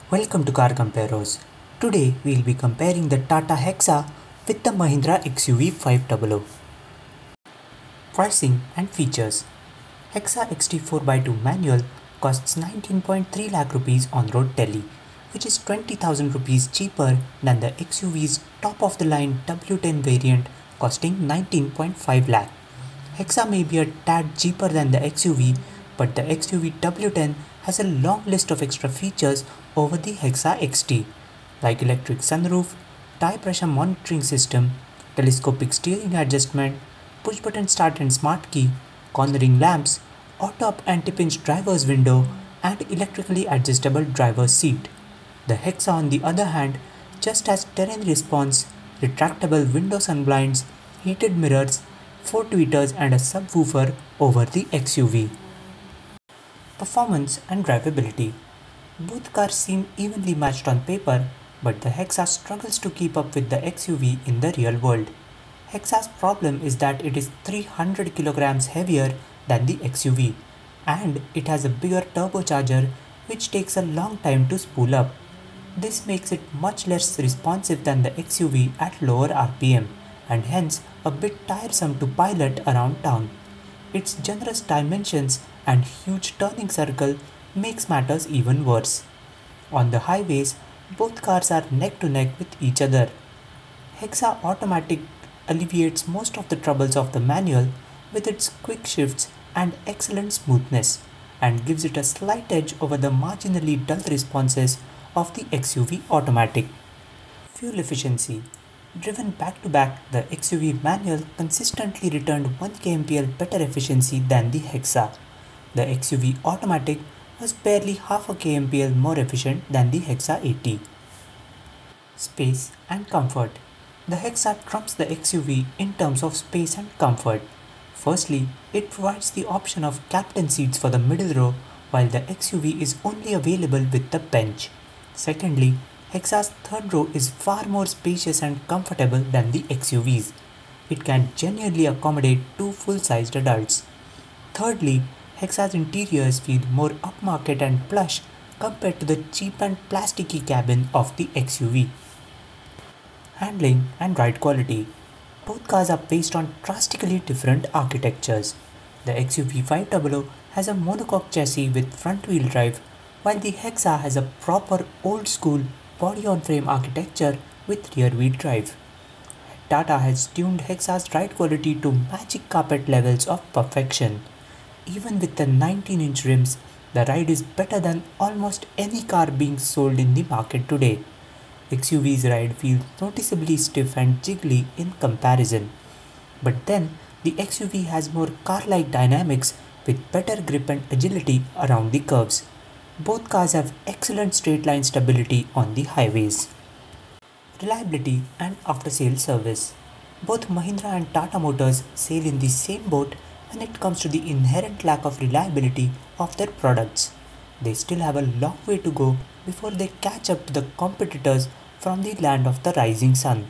Welcome to Car Comparos. Today we'll be comparing the Tata Hexa with the Mahindra XUV 500. Pricing and features. Hexa XT4x2 manual costs 19.3 lakh rupees on road tele, which is 20,000 rupees cheaper than the XUV's top of the line W10 variant costing 19.5 lakh. Hexa may be a tad cheaper than the XUV, but the XUV W10 has a long list of extra features over the Hexa XT, like electric sunroof, tire pressure monitoring system, telescopic steering adjustment, push button start and smart key, cornering lamps, auto up and tip-hinge driver's window, and electrically adjustable driver's seat. The Hexa, on the other hand, just has terrain response, retractable window sunblinds, heated mirrors, 4 tweeters and a subwoofer over the XUV. Performance and drivability. Both cars seem evenly matched on paper, but the Hexa struggles to keep up with the XUV in the real world. Hexa's problem is that it is 300 kilograms heavier than the XUV, and it has a bigger turbocharger which takes a long time to spool up. This makes it much less responsive than the XUV at lower RPM, and hence a bit tiresome to pilot around town. Its generous dimensions and huge turning circle makes matters even worse. On the highways, both cars are neck to neck with each other. Hexa Automatic alleviates most of the troubles of the manual with its quick shifts and excellent smoothness, and gives it a slight edge over the marginally dull responses of the XUV Automatic. Fuel efficiency. Driven back to back, the XUV manual consistently returned 1 kmpl better efficiency than the Hexa. The XUV Automatic was barely half a kmpl more efficient than the Hexa 80. Space and comfort. The Hexa trumps the XUV in terms of space and comfort. Firstly, it provides the option of captain seats for the middle row, while the XUV is only available with the bench. Secondly, Hexa's third row is far more spacious and comfortable than the XUV's. It can genuinely accommodate 2 full-sized adults. Thirdly, Hexa's interiors feel more upmarket and plush compared to the cheap and plasticky cabin of the XUV. Handling and ride quality. Both cars are based on drastically different architectures. The XUV 500 has a monocoque chassis with front-wheel drive, while the Hexa has a proper old-school body-on-frame architecture with rear-wheel drive. Tata has tuned Hexa's ride quality to magic carpet levels of perfection. Even with the 19-inch rims, the ride is better than almost any car being sold in the market today. XUV's ride feels noticeably stiff and jiggly in comparison. But then, the XUV has more car-like dynamics with better grip and agility around the curves. Both cars have excellent straight-line stability on the highways. Reliability and after-sales service. Both Mahindra and Tata Motors sail in the same boat when it comes to the inherent lack of reliability of their products. They still have a long way to go before they catch up to the competitors from the land of the rising sun.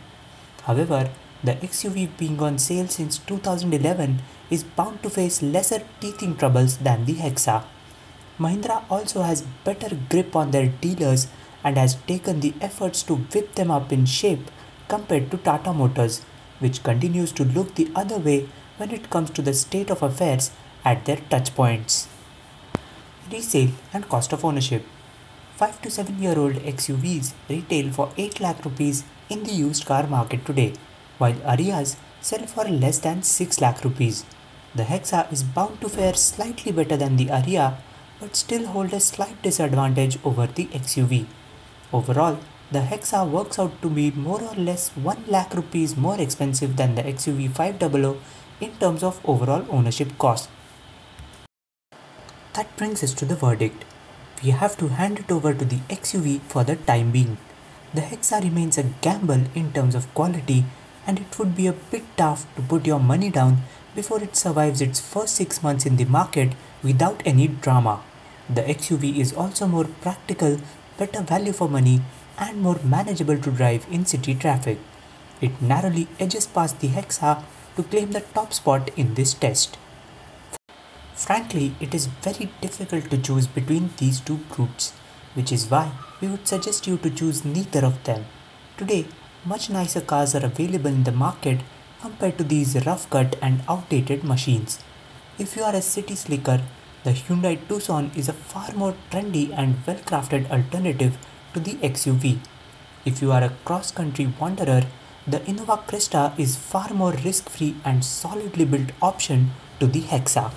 However, the XUV being on sale since 2011 is bound to face lesser teething troubles than the Hexa. Mahindra also has better grip on their dealers and has taken the efforts to whip them up in shape compared to Tata Motors, which continues to look the other way when it comes to the state of affairs at their touchpoints. Resale and cost of ownership. 5 to 7 year old XUVs retail for 8 lakh rupees in the used car market today, while Arias sell for less than 6 lakh rupees. The Hexa is bound to fare slightly better than the Aria, but still hold a slight disadvantage over the XUV. Overall, the Hexa works out to be more or less 1 lakh rupees more expensive than the XUV 500 in terms of overall ownership cost. That brings us to the verdict. We have to hand it over to the XUV for the time being. The Hexa remains a gamble in terms of quality, and it would be a bit tough to put your money down before it survives its first 6 months in the market without any drama. The XUV is also more practical, better value for money, and more manageable to drive in city traffic. It narrowly edges past the Hexa to claim the top spot in this test. Frankly, it is very difficult to choose between these two brutes. which is why we would suggest you to choose neither of them. Today, much nicer cars are available in the market compared to these rough cut and outdated machines. If you are a city slicker, the Hyundai Tucson is a far more trendy and well crafted alternative to the XUV. If you are a cross country wanderer, the Innova Krista is far more risk free and solidly built option to the Hexa.